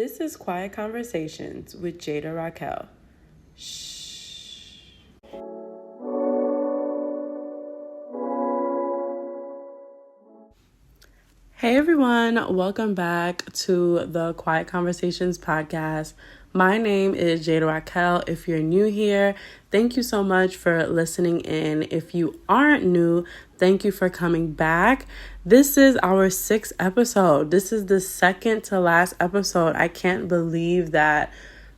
This is Quiet Conversations with Jada Raquel. Shh. Hey everyone, welcome back to the Quiet Conversations podcast. My name is Jada Raquel. If you're new here, thank you so much for listening in. If you aren't new, thank you for coming back. This is our 6th episode. This is the second to last episode. I can't believe that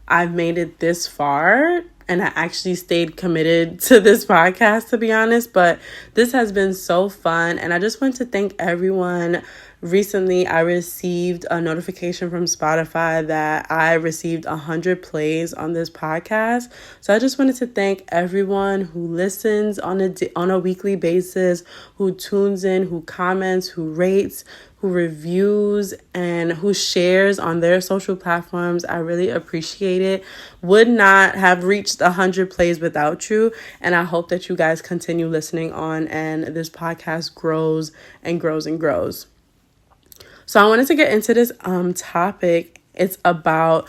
I've made it this far and I actually stayed committed to this podcast, to be honest. But this has been so fun. And I just want to thank everyone. Recently, I received a notification from Spotify that I received 100 plays on this podcast. So I just wanted to thank everyone who listens on a weekly basis, who tunes in, who comments, who rates, who reviews, and who shares on their social platforms. I really appreciate it. Would not have reached 100 plays without you. And I hope that you guys continue listening on and this podcast grows and grows and grows. So I wanted to get into this topic. It's about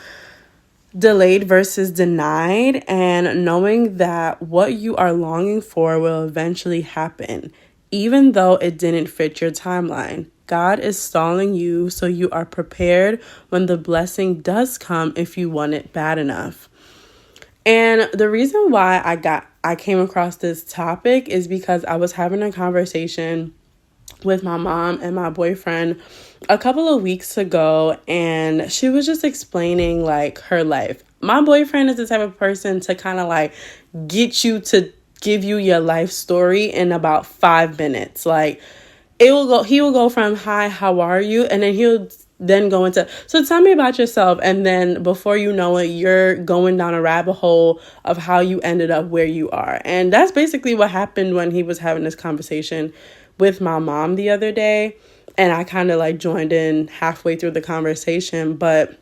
delayed versus denied, and knowing that what you are longing for will eventually happen, even though it didn't fit your timeline. God is stalling you so you are prepared when the blessing does come if you want it bad enough. And the reason why I came across this topic is because I was having a conversation with my mom and my boyfriend a couple of weeks ago, and she was just explaining like her life. My boyfriend is the type of person to kind of like get you to give you your life story in about 5 minutes. Like he will go from hi, how are you? And then he'll then go into, so tell me about yourself. And then before you know it, you're going down a rabbit hole of how you ended up where you are. And that's basically what happened when he was having this conversation with my mom the other day. And I kind of like joined in halfway through the conversation. But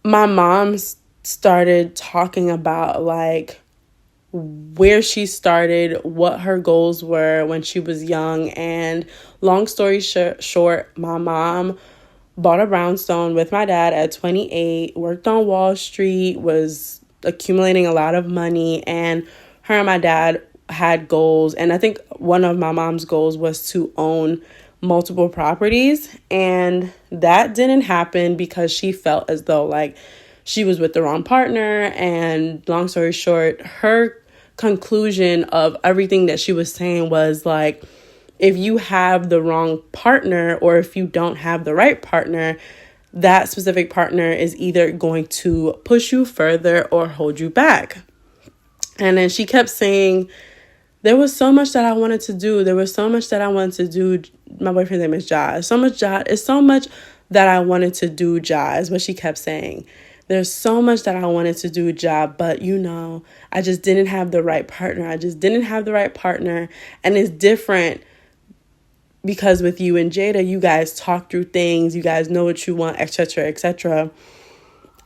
my mom started talking about like where she started, what her goals were when she was young. And long story short, my mom bought a brownstone with my dad at 28, worked on Wall Street, was accumulating a lot of money, and her and my dad had goals. And I think one of my mom's goals was to own multiple properties, and that didn't happen because she felt as though like she was with the wrong partner. And long story short, her conclusion of everything that she was saying was like, if you have the wrong partner or if you don't have the right partner, that specific partner is either going to push you further or hold you back. And then she kept saying, there was so much that I wanted to do. There was so much that I wanted to do. My boyfriend's name is Ja. It's so much that I wanted to do, Ja, is what she kept saying. There's so much that I wanted to do, Ja, but I just didn't have the right partner. And it's different because with you and Jada, you guys talk through things. You guys know what you want, etc., etc.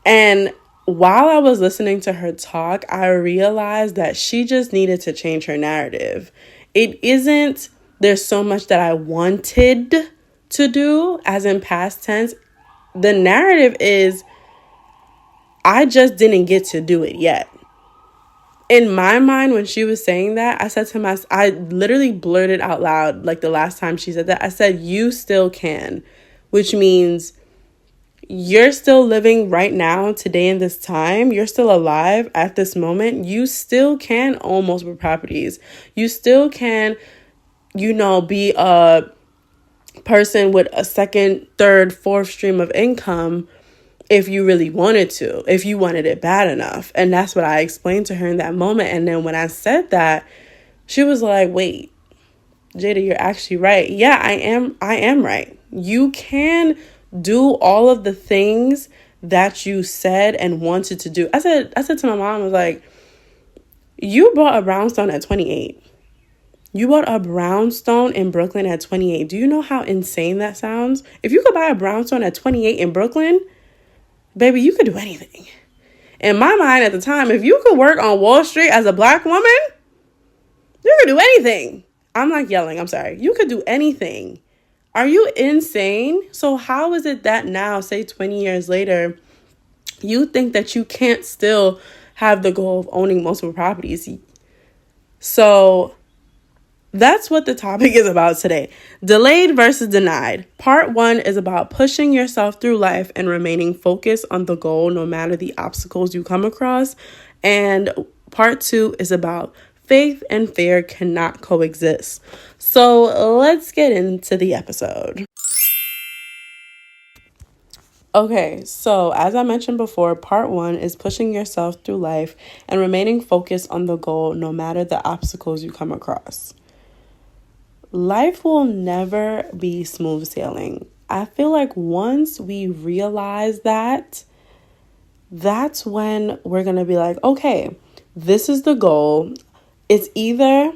And while I was listening to her talk, I realized that she just needed to change her narrative. It isn't, there's so much that I wanted to do, as in past tense. The narrative is, I just didn't get to do it yet. In my mind, when she was saying that, I said to myself, I literally blurted out loud, like the last time she said that, I said, you still can, which means you're still living right now, today in this time. You're still alive at this moment. You still can own multiple properties. You still can, be a person with a second, third, fourth stream of income if you really wanted to, if you wanted it bad enough. And that's what I explained to her in that moment. And then when I said that, she was like, wait, Jada, you're actually right. Yeah, I am right. You can do all of the things that you said and wanted to do. I said to my mom, I was like, you bought a brownstone at 28. You bought a brownstone in Brooklyn at 28. Do you know how insane that sounds? If you could buy a brownstone at 28 in Brooklyn, baby, you could do anything. In my mind at the time, if you could work on Wall Street as a Black woman, you could do anything. I'm not yelling, I'm sorry. You could do anything. Are you insane? So how is it that now, say 20 years later, you think that you can't still have the goal of owning multiple properties? So that's what the topic is about today. Delayed versus denied. Part 1 is about pushing yourself through life and remaining focused on the goal no matter the obstacles you come across. And part 2 is about faith and fear cannot coexist. So let's get into the episode. Okay, so as I mentioned before, part 1 is pushing yourself through life and remaining focused on the goal no matter the obstacles you come across. Life will never be smooth sailing. I feel like once we realize that, that's when we're going to be like, okay, this is the goal. It's either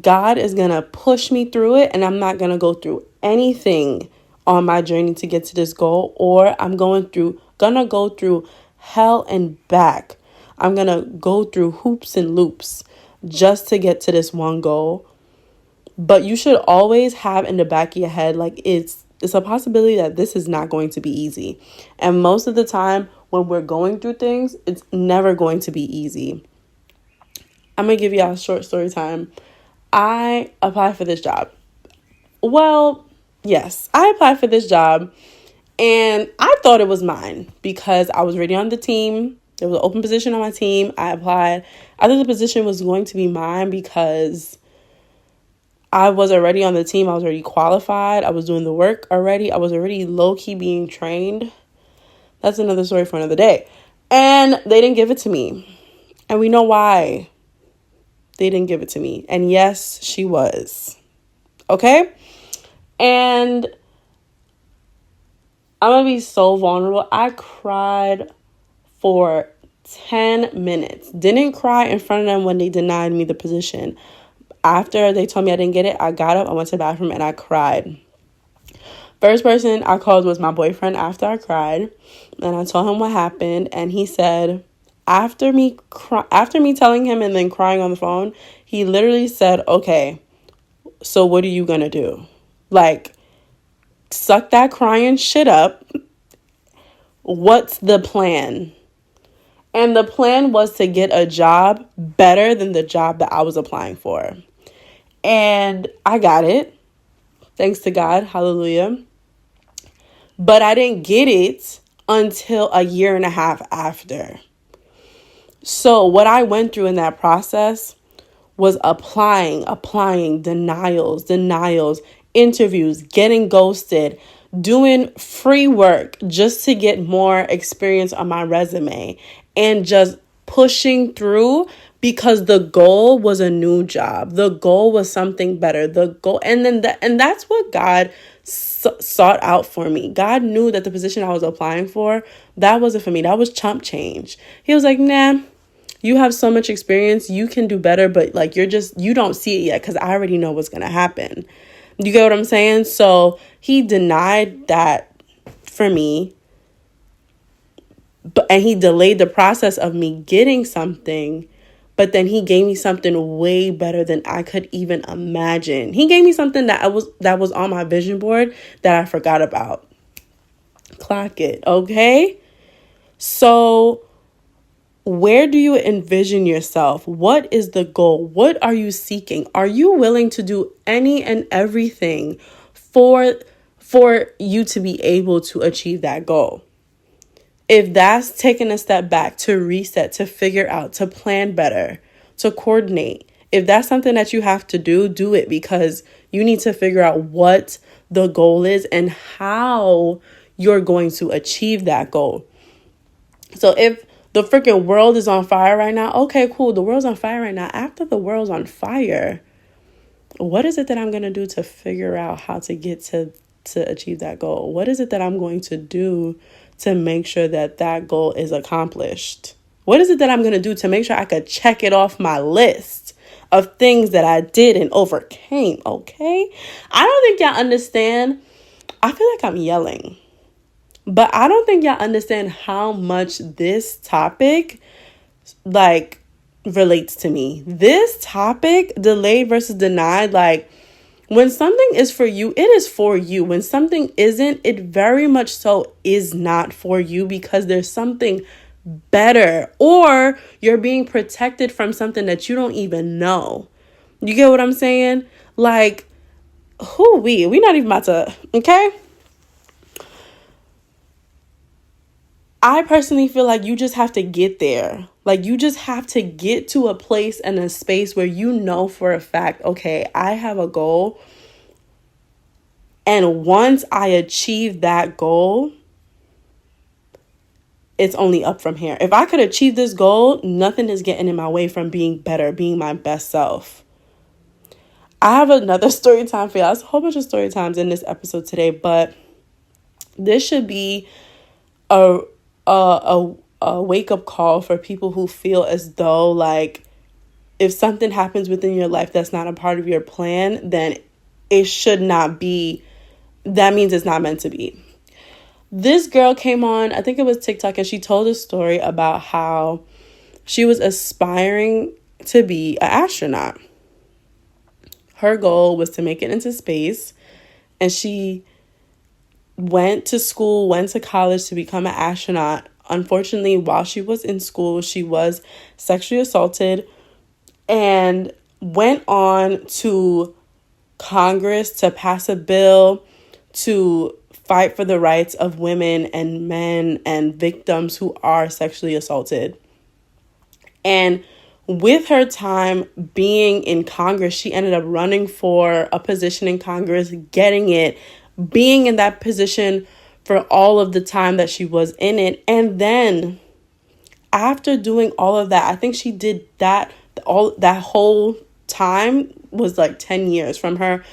God is going to push me through it and I'm not going to go through anything on my journey to get to this goal, or I'm gonna go through hell and back. I'm going to go through hoops and loops just to get to this one goal. But you should always have in the back of your head, like it's a possibility that this is not going to be easy. And most of the time when we're going through things, it's never going to be easy. I'm going to give you a short story time. I applied for this job. Well, yes, I applied for this job and I thought it was mine because I was already on the team. There was an open position on my team. I applied. I thought the position was going to be mine because I was already on the team. I was already qualified. I was doing the work already. I was already low-key being trained. That's another story for another day. And they didn't give it to me. And we know why they didn't give it to me. And yes, she was. Okay? And I'm going to be so vulnerable. I cried for 10 minutes. Didn't cry in front of them when they denied me the position. After they told me I didn't get it, I got up, I went to the bathroom, and I cried. First person I called was my boyfriend after I cried, and I told him what happened, and he said, after me telling him and then crying on the phone, he literally said, okay, so what are you going to do? Like, suck that crying shit up. What's the plan? And the plan was to get a job better than the job that I was applying for. And I got it. Thanks to God. Hallelujah. But I didn't get it until a year and a half after. So what I went through in that process was applying, denials, interviews, getting ghosted, doing free work just to get more experience on my resume, and just pushing through because the goal was a new job. The goal was something better. And that's what God sought out for me. God knew that the position I was applying for, that wasn't for me. That was chump change. He was like, nah, you have so much experience. You can do better, but like you don't see it yet because I already know what's going to happen. You get what I'm saying? So he denied that for me. And he delayed the process of me getting something, but then he gave me something way better than I could even imagine. He gave me something that was on my vision board that I forgot about. Clock it, okay? So where do you envision yourself? What is the goal? What are you seeking? Are you willing to do any and everything for you to be able to achieve that goal? If that's taking a step back to reset, to figure out, to plan better, to coordinate, if that's something that you have to do it because you need to figure out what the goal is and how you're going to achieve that goal. So if the freaking world is on fire right now, okay, cool. The world's on fire right now. After the world's on fire, what is it that I'm going to do to figure out how to get to achieve that goal? What is it that I'm going to do to make sure that goal is accomplished? What is it that I'm going to do to make sure I could check it off my list of things that I did and overcame? Okay. I don't think y'all understand. I feel like I'm yelling, but I don't think y'all understand how much this topic relates to me. This topic, delayed versus denied, When something is for you, it is for you. When something isn't, it very much so is not for you, because there's something better, or you're being protected from something that you don't even know. You get what I'm saying? Like, we not even about to, okay? I personally feel like you just have to get there. Like, you just have to get to a place and a space where you know for a fact, okay, I have a goal. And once I achieve that goal, it's only up from here. If I could achieve this goal, nothing is getting in my way from being better, being my best self. I have another story time for y'all. There's a whole bunch of story times in this episode today, but this should be a wake-up call for people who feel as though, like, if something happens within your life that's not a part of your plan, then it should not be. That means it's not meant to be. This girl came on, I think it was TikTok, and she told a story about how she was aspiring to be an astronaut. Her goal was to make it into space, and she went to school, went to college to become an astronaut. Unfortunately, while she was in school, she was sexually assaulted and went on to Congress to pass a bill to fight for the rights of women and men and victims who are sexually assaulted. And with her time being in Congress, she ended up running for a position in Congress, getting it, being in that position for all of the time that she was in it. And then after doing all of that, I think she did that whole time was like 10 years from her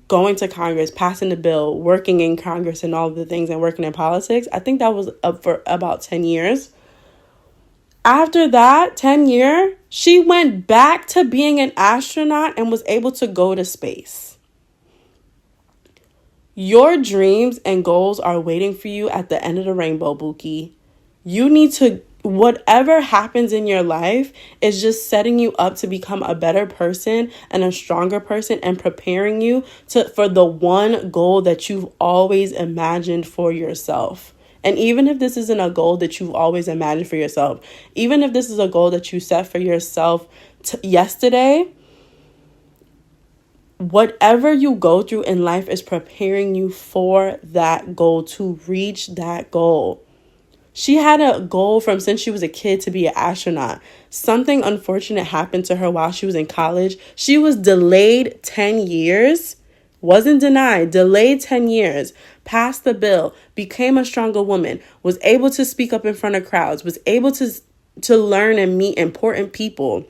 going to Congress, passing the bill, working in Congress and all of the things, and working in politics. I think that was up for about 10 years. After that 10 year, she went back to being an astronaut and was able to go to space. Your dreams and goals are waiting for you at the end of the rainbow, Buki. You need to, whatever happens in your life is just setting you up to become a better person and a stronger person, and preparing you for the one goal that you've always imagined for yourself. And even if this isn't a goal that you've always imagined for yourself, even if this is a goal that you set for yourself yesterday, whatever you go through in life is preparing you for that goal, to reach that goal. She had a goal from since she was a kid to be an astronaut. Something unfortunate happened to her while she was in college. She was delayed 10 years, wasn't denied, delayed 10 years, passed the bill, became a stronger woman, was able to speak up in front of crowds, was able to learn and meet important people.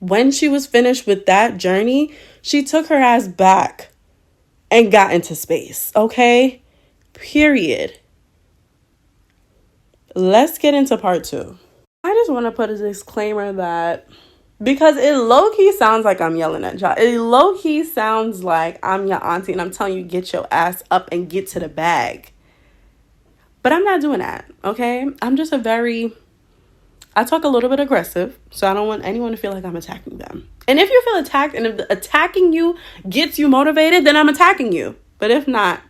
When she was finished with that journey, she took her ass back and got into space, okay? Period. Let's get into part 2. I just want to put a disclaimer that, because it low-key sounds like I'm yelling at y'all. It low-key sounds like I'm your auntie and I'm telling you, get your ass up and get to the bag. But I'm not doing that, okay? I'm just I talk a little bit aggressive, so I don't want anyone to feel like I'm attacking them. And if you feel attacked, and if attacking you gets you motivated, then I'm attacking you. But if not,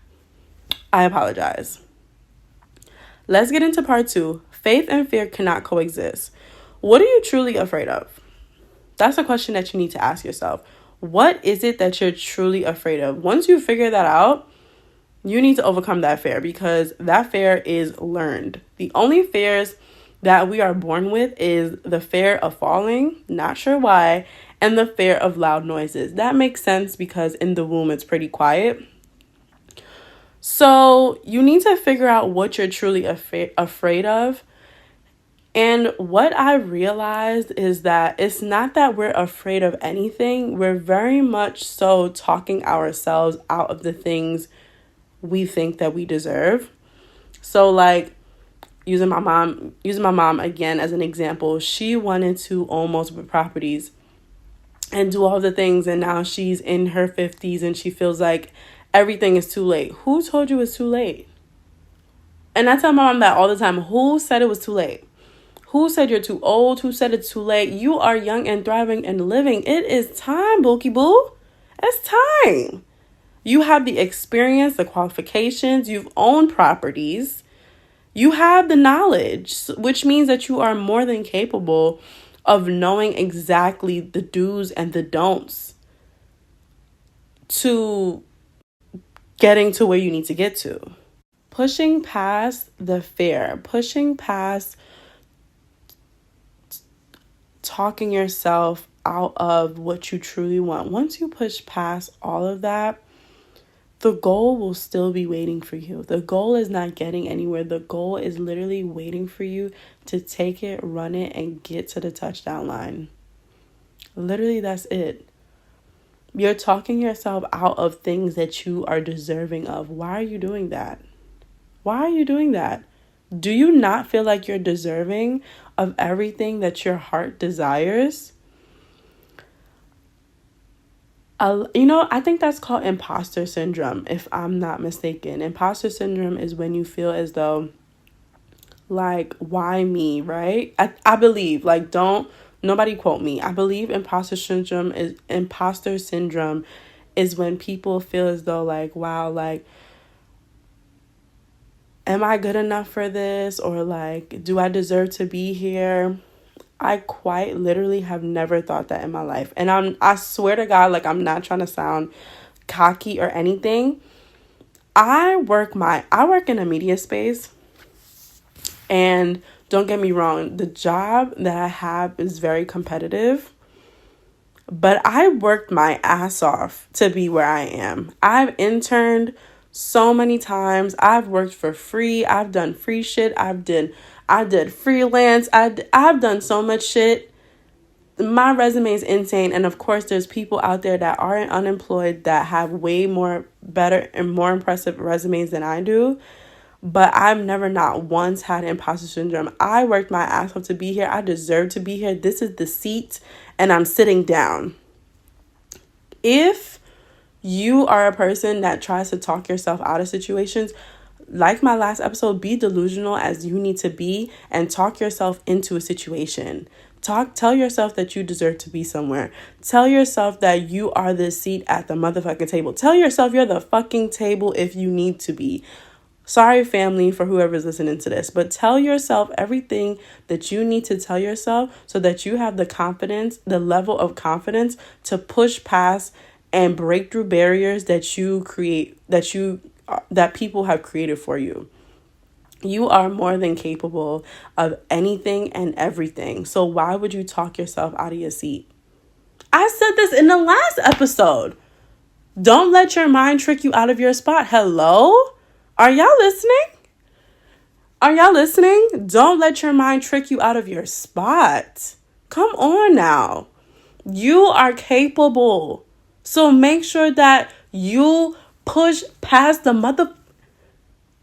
I apologize. Let's get into part 2. Faith and fear cannot coexist. What are you truly afraid of? That's a question that you need to ask yourself. What is it that you're truly afraid of? Once you figure that out, you need to overcome that fear, because that fear is learned. The only fears that we are born with is the fear of falling, not sure why, and the fear of loud noises. That makes sense because in the womb it's pretty quiet. So you need to figure out what you're truly afraid of. And what I realized is that it's not that we're afraid of anything. We're very much so talking ourselves out of the things we think that we deserve. So like using my mom again as an example, she wanted to own multiple properties and do all the things. And now she's in her 50s and she feels like everything is too late. Who told you it's too late? And I tell my mom that all the time. Who said it was too late? Who said you're too old? Who said it's too late? You are young and thriving and living. It is time, Bookie Boo. It's time. You have the experience, the qualifications, you've owned properties, you have the knowledge, which means that you are more than capable of knowing exactly the do's and the don'ts to getting to where you need to get to. Pushing past the fear, pushing past talking yourself out of what you truly want. Once you push past all of that, the goal will still be waiting for you. The goal is not getting anywhere. The goal is literally waiting for you to take it, run it, and get to the touchdown line. Literally, that's it. You're talking yourself out of things that you are deserving of. Why are you doing that? Why are you doing that? Do you not feel like you're deserving of everything that your heart desires? I think that's called imposter syndrome, if I'm not mistaken. Imposter syndrome is when you feel as though, like, why me, right? I believe, like, don't nobody quote me. I believe imposter syndrome is when people feel as though, like, wow, like, am I good enough for this? Or like, do I deserve to be here? I quite literally have never thought that in my life. And I swear to God, like, I'm not trying to sound cocky or anything. I work in a media space, and don't get me wrong, the job that I have is very competitive, but I worked my ass off to be where I am. I've interned so many times. I've worked for free. I've done free shit. I did freelance. I've done so much shit. My resume is insane. And of course, there's people out there that aren't unemployed that have way more better and more impressive resumes than I do. But I've never not once had imposter syndrome. I worked my ass off to be here. I deserve to be here. This is the seat, and I'm sitting down. If you are a person that tries to talk yourself out of situations, like my last episode, be delusional as you need to be and talk yourself into a situation. Tell yourself that you deserve to be somewhere. Tell yourself that you are the seat at the motherfucking table. Tell yourself you're the fucking table if you need to be. Sorry, family, for whoever's listening to this, but tell yourself everything that you need to tell yourself so that you have the confidence, the level of confidence to push past and break through barriers that you create, that people have created for you. You are more than capable of anything and everything. So why would you talk yourself out of your seat? I said this in the last episode. Don't let your mind trick you out of your spot. Hello? Are y'all listening? Are y'all listening? Don't let your mind trick you out of your spot. Come on now. You are capable. So make sure that you push past the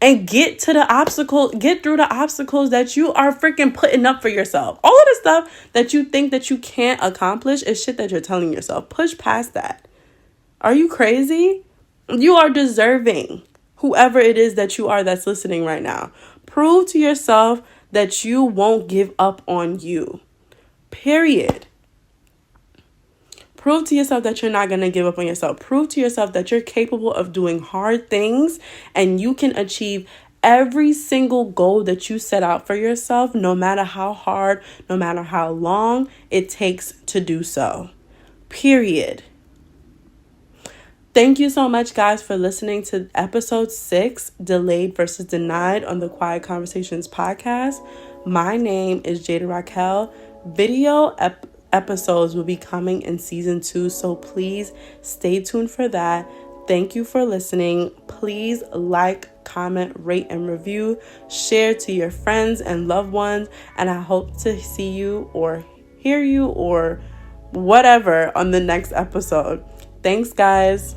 and get through the obstacles that you are freaking putting up for yourself. All of the stuff that you think that you can't accomplish is shit that you're telling yourself. Push past that. Are you crazy? You are deserving. Whoever it is that you are that's listening right now, prove to yourself that you won't give up on you. Period. Prove to yourself that you're not going to give up on yourself. Prove to yourself that you're capable of doing hard things and you can achieve every single goal that you set out for yourself, no matter how hard, no matter how long it takes to do so. Period. Thank you so much, guys, for listening to episode 6, Delayed versus Denied on the Quiet Conversations podcast. My name is Jada Raquel. Video episodes will be coming in season 2, so please stay tuned for that. Thank you for listening. Please like, comment, rate, and review. Share to your friends and loved ones, and I hope to see you or hear you or whatever on the next episode. Thanks, guys.